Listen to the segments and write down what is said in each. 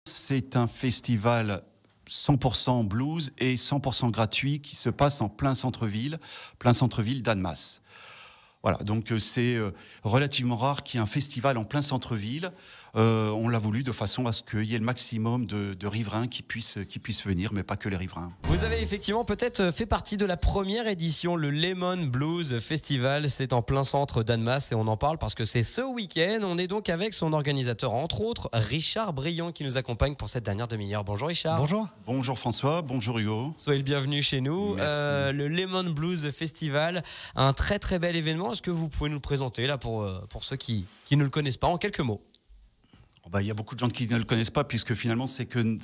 C'est un festival 100% blues et 100% gratuit qui se passe en plein centre-ville d'Annemasse. Voilà, donc c'est relativement rare qu'il y ait un festival en plein centre-ville. On l'a voulu de façon à ce qu'il y ait le maximum de riverains qui puissent venir, mais pas que les riverains. Vous avez effectivement peut-être fait partie de la première édition, le Lemon Blues Festival. C'est en plein centre d'Annemasse et on en parle parce que c'est ce week-end. On est donc avec son organisateur, entre autres, Richard Brion, qui nous accompagne pour cette dernière demi-heure. Bonjour Richard. Bonjour. Bonjour François, bonjour Hugo. Soyez le bienvenu chez nous. Merci. Le Lemon Blues Festival, un très très bel événement. Est-ce que vous pouvez nous le présenter là pour ceux qui ne le connaissent pas en quelques mots? Il y a beaucoup de gens qui ne le connaissent pas puisque finalement c'est que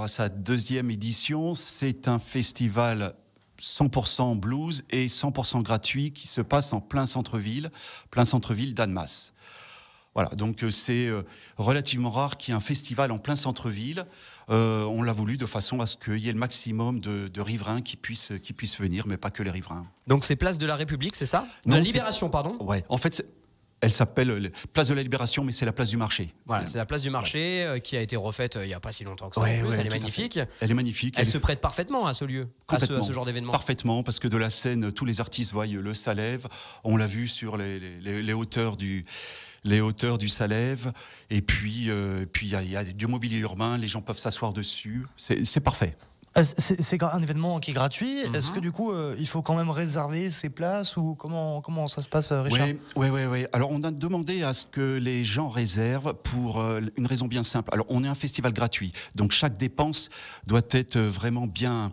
sa deuxième édition. C'est un festival 100% blues et 100% gratuit qui se passe en plein centre-ville d'Annemasse. Voilà, donc c'est relativement rare qu'il y ait un festival en plein centre-ville. On l'a voulu de façon à ce qu'il y ait le maximum de riverains qui puissent venir, mais pas que les riverains. Donc c'est Place de la République, c'est ça? De la Libération, pardon. Ouais, en fait, elle s'appelle Place de la Libération, mais c'est la place du marché. Voilà, c'est la place du marché qui a été refaite il n'y a pas si longtemps que ça. Ouais, en plus, ouais, elle est magnifique. Elle est magnifique. Elle se prête parfaitement à ce lieu, à ce genre d'événement. Parfaitement, parce que de la scène, tous les artistes voient le Salève. On l'a vu sur les hauteurs du Salève. Et puis il y a du mobilier urbain, les gens peuvent s'asseoir dessus. C'est parfait. C'est un événement qui est gratuit. Est-ce que du coup, il faut quand même réserver ses places ou comment ça se passe, Richard? Oui. Alors, on a demandé à ce que les gens réservent pour une raison bien simple. Alors, on est un festival gratuit, donc chaque dépense doit être vraiment bien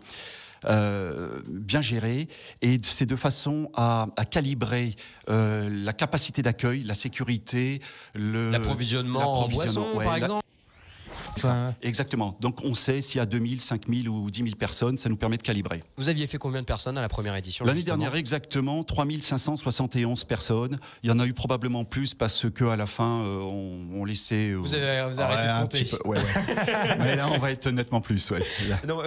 gérée, et c'est de façon à calibrer la capacité d'accueil, la sécurité, l'approvisionnement en boissons, par exemple. Exactement. Donc on sait s'il y a 2000, 5000 ou 10 000 personnes, ça nous permet de calibrer. Vous aviez fait combien de personnes à la première édition? L'année dernière, exactement 3571 personnes. Il y en a eu probablement plus parce que à la fin, on laissait... Vous avez arrêté de compter. Ouais. Mais là, on va être nettement plus. Ouais.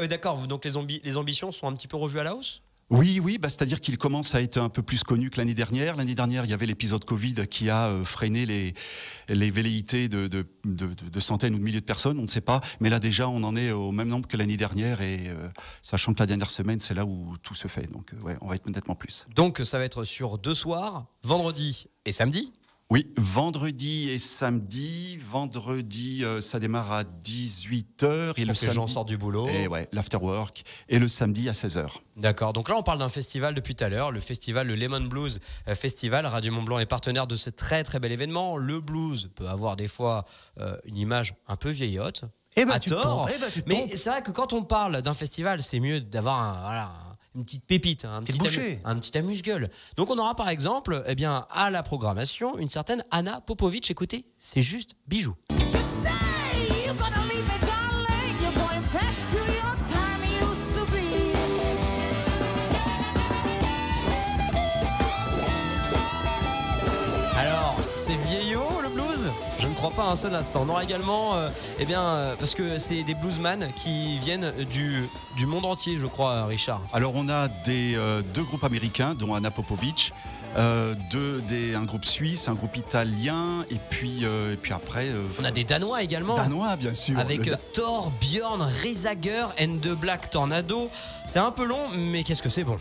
D'accord, donc les ambitions sont un petit peu revues à la hausse? Oui, c'est-à-dire qu'il commence à être un peu plus connu que l'année dernière. L'année dernière, il y avait l'épisode Covid qui a freiné les velléités de centaines ou de milliers de personnes, on ne sait pas. Mais là, déjà, on en est au même nombre que l'année dernière, et sachant que la dernière semaine, c'est là où tout se fait. Donc, on va être nettement plus. Donc, ça va être sur 2 soirs, vendredi et samedi? Oui, vendredi et samedi. Vendredi, ça démarre à 18h. Et le samedi, les gens sortent du boulot. Et l'afterwork. Et le samedi à 16h. D'accord. Donc là, on parle d'un festival depuis tout à l'heure. Le festival, le Lemon Blues Festival. Radio Mont-Blanc est partenaire de ce très très bel événement. Le blues peut avoir des fois une image un peu vieillotte. À tort. Mais c'est vrai que quand on parle d'un festival, c'est mieux d'avoir une petite pépite, un petit amuse-gueule. Donc on aura par exemple, à la programmation, une certaine Anna Popovic. Écoutez, c'est juste bijou. Alors, c'est vieillot le blues? Je ne crois pas un seul instant. On aura également, parce que c'est des bluesman qui viennent du monde entier, je crois, Richard. Alors on a deux groupes américains, dont Anna Popovic, un groupe suisse, un groupe italien, et puis après... on a des Danois également. Danois, bien sûr. Avec Thor, Björn, Risager and the Black Tornado. C'est un peu long, mais qu'est-ce que c'est bon.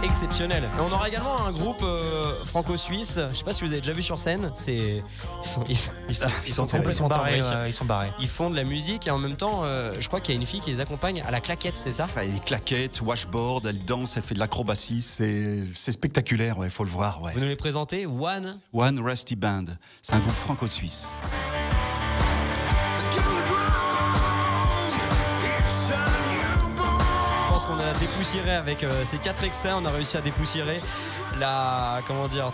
Exceptionnel. Et on aura également un groupe franco-suisse. Je sais pas si vous avez déjà vu sur scène. Ils sont complètement barrés. Ils sont barrés. Ils font de la musique et en même temps, je crois qu'il y a une fille qui les accompagne à la claquette, c'est ça? Les claquettes, washboard, elle danse, elle fait de l'acrobatie. C'est spectaculaire, il faut le voir. Ouais. Vous nous les présentez? One Rusty Band. C'est un groupe franco-suisse. On a dépoussiéré avec ces 4 extraits, on a réussi à dépoussiérer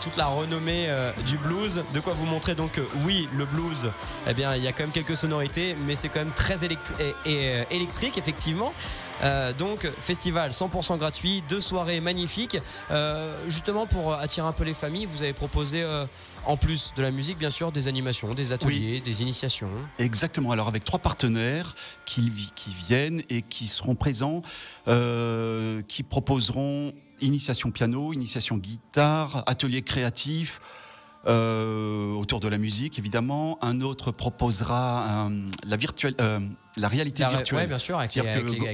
toute la renommée du blues. De quoi vous montrer donc oui, le blues, il y a quand même quelques sonorités, mais c'est quand même très électrique effectivement. Donc festival 100% gratuit, 2 soirées magnifiques. Justement pour attirer un peu les familles, vous avez proposé en plus de la musique, bien sûr, des animations, des ateliers, des initiations. Exactement. Alors avec 3 partenaires qui viennent et qui seront présents, qui proposeront initiation piano, initiation guitare, atelier créatif. Autour de la musique, évidemment. Un autre proposera la réalité virtuelle. Oui, bien sûr, avec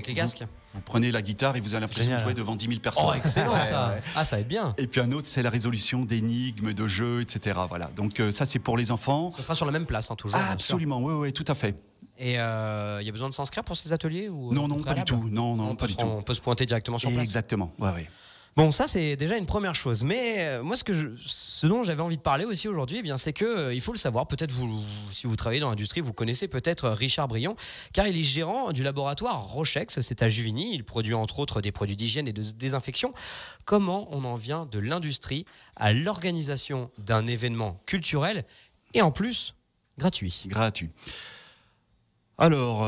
les casques. Vous prenez la guitare et vous avez l'impression de jouer devant 10 000 personnes. Oh, excellent ça. Ouais. Ah, ça va être bien. Et puis un autre, c'est la résolution d'énigmes, de jeux, etc. Voilà. Donc ça, c'est pour les enfants. Ça sera sur la même place, hein, toujours. Ah, absolument, oui, tout à fait. Et il y a besoin de s'inscrire pour ces ateliers ou Non, pas du tout. Non, pas du tout. On peut se pointer directement sur place. Exactement, oui. Bon, ça c'est déjà une première chose. Mais moi, ce dont j'avais envie de parler aussi aujourd'hui, eh bien, c'est que il faut le savoir. Peut-être si vous travaillez dans l'industrie, vous connaissez peut-être Richard Brion, car il est gérant du laboratoire Rochex. C'est à Juvigny. Il produit entre autres des produits d'hygiène et de désinfection. Comment on en vient de l'industrie à l'organisation d'un événement culturel et en plus gratuit. Alors,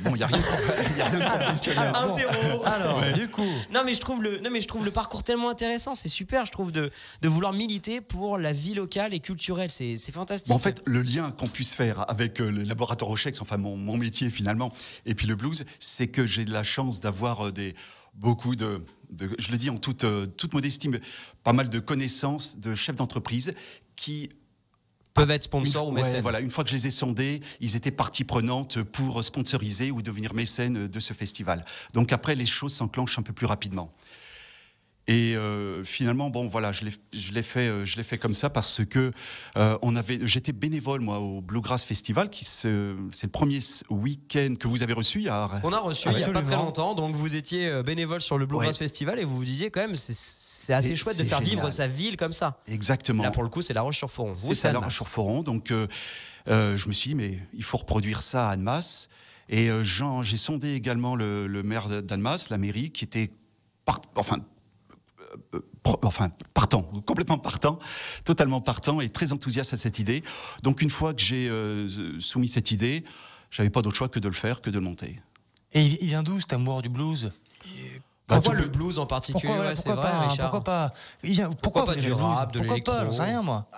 il n'y a rien de professionnel. Interro. Alors, du coup. Non mais je trouve le parcours tellement intéressant, c'est super, je trouve de vouloir militer pour la vie locale et culturelle, c'est fantastique. En fait, le lien qu'on puisse faire avec le laboratoire Rochex, enfin mon métier finalement, et puis le blues, c'est que j'ai de la chance d'avoir beaucoup de, je le dis en toute modestie, mais pas mal de connaissances de chefs d'entreprise qui peuvent être sponsors ou mécènes. Voilà, une fois que je les ai sondés, ils étaient partie prenante pour sponsoriser ou devenir mécènes de ce festival. Donc après, les choses s'enclenchent un peu plus rapidement. Et finalement, je l'ai fait comme ça parce que j'étais bénévole moi au Bluegrass Festival, c'est le premier week-end que vous avez reçu. On a reçu il y a pas très longtemps, donc vous étiez bénévole sur le Bluegrass Festival et vous vous disiez quand même c'est assez chouette de faire vivre sa ville comme ça. Exactement. Là pour le coup c'est La Roche-sur-Foron. C'est La Roche-sur-Foron, donc je me suis dit mais il faut reproduire ça à Annemasse. Et j'ai sondé également le maire d'Annemasse, la mairie, qui était totalement partant et très enthousiaste à cette idée. Donc une fois que j'ai soumis cette idée, j'avais pas d'autre choix que de le faire, que de le monter. Et il vient d'où cet amour du blues? Pourquoi le blues en particulier? C'est vrai, Richard. Pourquoi pas du rap, de l'électro? J'en sais rien, moi.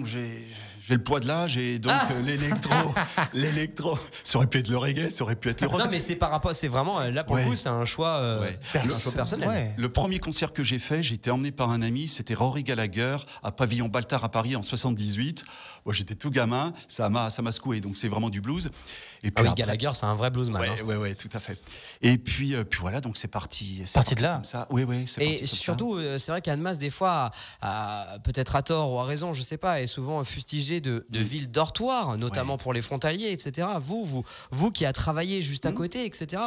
J'ai le poids de l'âge et donc l'électro, ça aurait pu être le reggae, ça aurait pu être le rock. Non, mais c'est vraiment là pour le coup, c'est un choix, c'est un choix personnel. Ouais. Le premier concert que j'ai fait, j'ai été emmené par un ami, c'était Rory Gallagher à Pavillon Baltard à Paris en 78. Moi, j'étais tout gamin, ça m'a secoué, donc c'est vraiment du blues. Et puis Gallagher, c'est un vrai bluesman. Ouais, tout à fait. Et puis voilà, donc c'est parti. Parti de là. Comme ça. Oui, c'est parti. Et surtout, c'est vrai qu'Annemasse, des fois, peut-être à tort ou à raison, je sais pas, est souvent fustigée de villes dortoirs, notamment pour les frontaliers, etc. Vous qui a travaillé juste à côté, etc.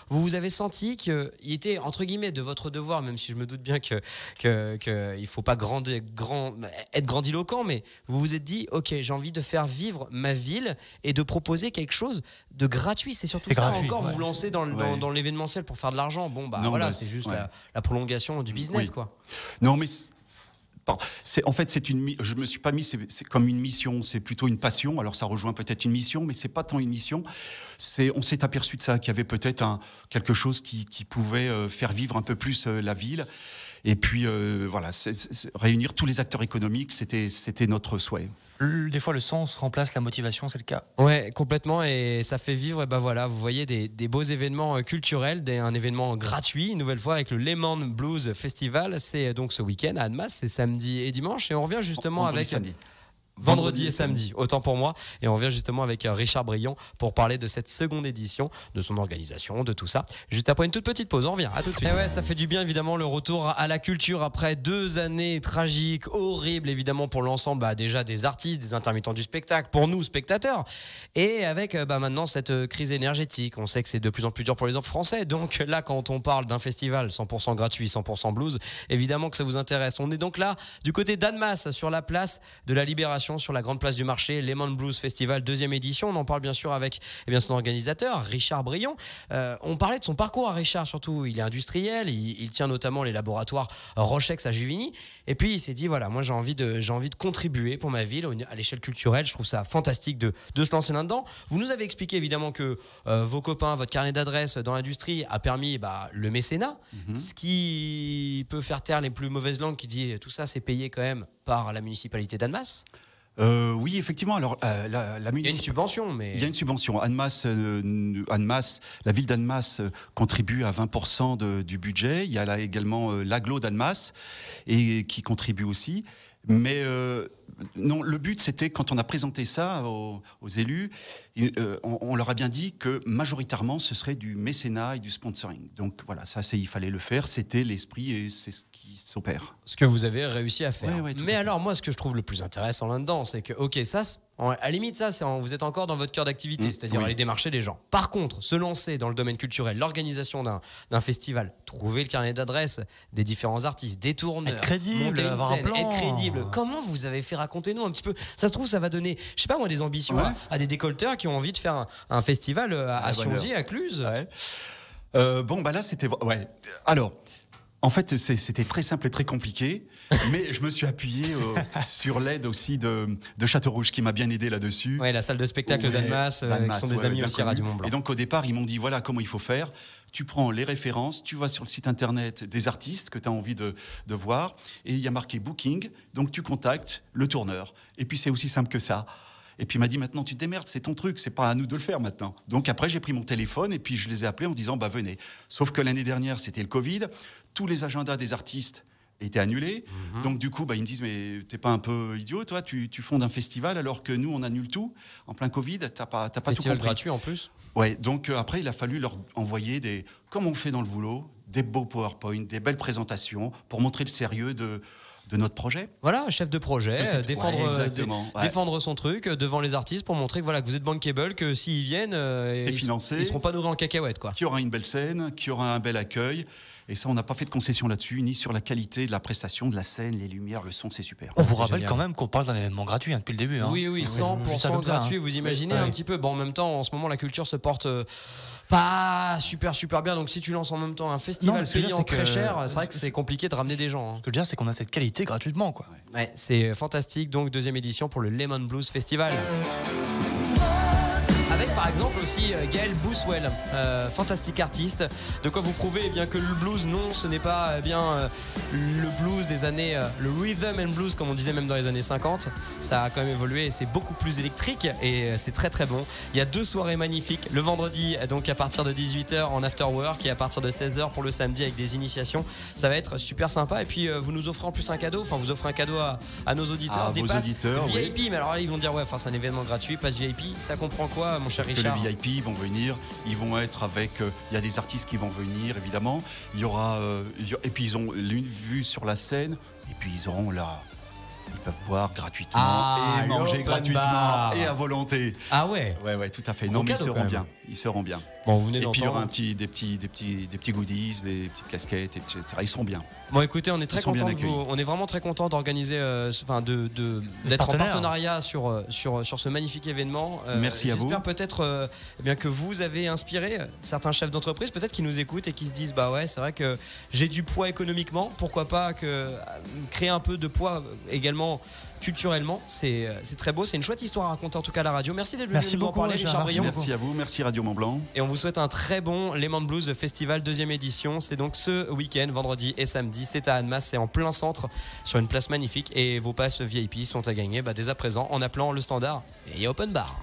Vous avez senti qu'il était entre guillemets de votre devoir, même si je me doute bien que il faut pas être grandiloquent, mais vous vous êtes dit, ok, j'ai envie de faire vivre ma ville et de proposer quelque chose de gratuit. C'est surtout ça. Gratuit, encore vous lancez dans l'événementiel pour faire de l'argent. Bon c'est juste la prolongation du business, quoi. Non, mais je me suis pas mis, c'est comme une mission, c'est plutôt une passion. Alors ça rejoint peut-être une mission, mais c'est pas tant une mission. On s'est aperçu de ça, qu'il y avait peut-être quelque chose qui pouvait faire vivre un peu plus la ville. Et puis réunir tous les acteurs économiques, c'était notre souhait. Des fois, le sens remplace la motivation, c'est le cas. Ouais, complètement, et ça fait vivre. Vous voyez des beaux événements culturels, un événement gratuit, une nouvelle fois avec le Lehman Blues Festival. C'est donc ce week-end à Annemasse, c'est samedi et dimanche, et on revient justement avec vendredi et samedi, autant pour moi. Et on revient justement avec Richard Brion pour parler de cette seconde édition, de son organisation, de tout ça. Juste après une toute petite pause, on revient. À tout de suite. Et ça fait du bien évidemment le retour à la culture après 2 années tragiques, horribles évidemment pour l'ensemble déjà des artistes, des intermittents du spectacle, pour nous spectateurs. Et avec maintenant cette crise énergétique, on sait que c'est de plus en plus dur pour les enfants français. Donc là, quand on parle d'un festival 100% gratuit, 100% blues, évidemment que ça vous intéresse. On est donc là du côté d'Annemasse, sur la place de la Libération. célébration sur la grande place du marché, Lemon Blues Festival, 2e édition. On en parle bien sûr avec son organisateur, Richard Brion. On parlait de son parcours à Richard, surtout. Il est industriel, il tient notamment les laboratoires Rochex à Juvigny. Et puis il s'est dit, voilà, moi j'ai envie de contribuer pour ma ville à l'échelle culturelle. Je trouve ça fantastique de se lancer là-dedans. Vous nous avez expliqué évidemment que vos copains, votre carnet d'adresses dans l'industrie a permis le mécénat, ce qui peut faire taire les plus mauvaises langues qui disent tout ça c'est payé quand même par la municipalité d'Annemasse. Oui, effectivement. Alors, il y a une subvention, mais... Il y a une subvention. Annemasse, la ville d'Annemasse contribue à 20% du budget. Il y a là également l'agglo d'Annemasse et qui contribue aussi. Mais non, le but, c'était, quand on a présenté ça aux élus, on leur a bien dit que majoritairement, ce serait du mécénat et du sponsoring. Donc voilà, ça, il fallait le faire. C'était l'esprit et c'est ce qui s'opère. Ce que vous avez réussi à faire. Ouais, mais alors, moi, ce que je trouve le plus intéressant là-dedans, c'est que, ok, ça, à la limite, ça, vous êtes encore dans votre cœur d'activité, c'est-à-dire aller démarcher les gens. Par contre, se lancer dans le domaine culturel, l'organisation d'un festival, trouver le carnet d'adresses des différents artistes, des tourneurs, être crédible, monter une scène, un plan. être crédible. Comment vous avez fait? Racontez-nous un petit peu. Ça se trouve, ça va donner, je sais pas moi, des ambitions à des décolleteurs qui ont envie de faire un festival à Sionzy, à Cluse. Ouais. Là, c'était... Ouais. Alors... En fait, c'était très simple et très compliqué, mais je me suis appuyé sur l'aide aussi de Châteaurouge qui m'a bien aidé là-dessus. Ouais, la salle de spectacle d'Annemasse, qui sont des amis aussi à Radio Mont-Blanc. Et donc au départ, ils m'ont dit voilà comment il faut faire. Tu prends les références, tu vas sur le site internet des artistes que tu as envie de voir, et il y a marqué Booking, donc tu contactes le tourneur. Et puis c'est aussi simple que ça. Et puis il m'a dit maintenant tu te démerdes, c'est ton truc, c'est pas à nous de le faire maintenant. Donc après j'ai pris mon téléphone et puis je les ai appelés en disant venez. Sauf que l'année dernière c'était le Covid, tous les agendas des artistes étaient annulés. Donc du coup ils me disent mais t'es pas un peu idiot toi, tu fondes un festival alors que nous on annule tout en plein Covid, t'as pas tout compris. Festival gratuit en plus. Ouais, donc après il a fallu leur envoyer comme on fait dans le boulot, des beaux PowerPoint, des belles présentations pour montrer le sérieux de notre projet. Voilà, chef de projet, défendre son truc devant les artistes pour montrer que vous êtes bankable, que s'ils viennent, c'est financé. Ils seront pas nourris en cacahuètes, quoi. Qu'il y aura une belle scène, qu'il y aura un bel accueil. Et ça, on n'a pas fait de concession là-dessus, ni sur la qualité de la prestation, de la scène, les lumières, le son, c'est super. On vous rappelle quand même qu'on parle d'un événement gratuit depuis le début. Oui, 100% gratuit. Vous imaginez un petit peu. Bon, en même temps, en ce moment, la culture se porte pas super bien. Donc, si tu lances en même temps un festival payant très cher, c'est vrai que c'est compliqué de ramener des gens. Ce que je veux dire, c'est qu'on a cette qualité gratuitement, quoi. Ouais, c'est fantastique. Donc, 2e édition pour le Lemon Blues Festival. Avec par exemple aussi Gaël Bouswell, fantastique artiste. De quoi vous prouver que le blues, non, ce n'est pas le blues des années, le rhythm and blues comme on disait même dans les années 50. Ça a quand même évolué et c'est beaucoup plus électrique et c'est très très bon. Il y a 2 soirées magnifiques, le vendredi donc à partir de 18h en after work et à partir de 16h pour le samedi avec des initiations. Ça va être super sympa et puis vous nous offrez en plus un cadeau, vous offrez un cadeau à nos auditeurs, des passes VIP. Oui. Mais alors là ils vont dire c'est un événement gratuit, passe VIP, ça comprend quoi mon cher Richard? Les VIP vont venir, ils vont être avec... Il y a des artistes qui vont venir, évidemment. Il y aura... et puis, ils ont une vue sur la scène. Et puis, ils auront là... Ils peuvent boire gratuitement et manger gratuitement et à volonté. Ah ouais. Ouais, tout à fait. Non, mais ils seront bien. Bon, vous venez et puis il y aura des petits goodies, des petites casquettes, etc. Ils seront bien. Bon, écoutez, on est très content on est vraiment très content d'organiser, d'être en partenariat sur ce magnifique événement. Merci à vous. J'espère peut-être que vous avez inspiré certains chefs d'entreprise, peut-être qui nous écoutent et qui se disent c'est vrai que j'ai du poids économiquement, pourquoi pas créer un peu de poids également culturellement, c'est très beau, c'est une chouette histoire à raconter en tout cas à la radio. Merci d'être venu nous en parler, Richard Brion. Merci à vous, merci Radio Mont-Blanc. Et on vous souhaite un très bon Lemon Blues Festival 2e édition. C'est donc ce week-end, vendredi et samedi. C'est à Annemasse, c'est en plein centre, sur une place magnifique. Et vos passes VIP sont à gagner dès à présent en appelant le standard. Et il y a open bar.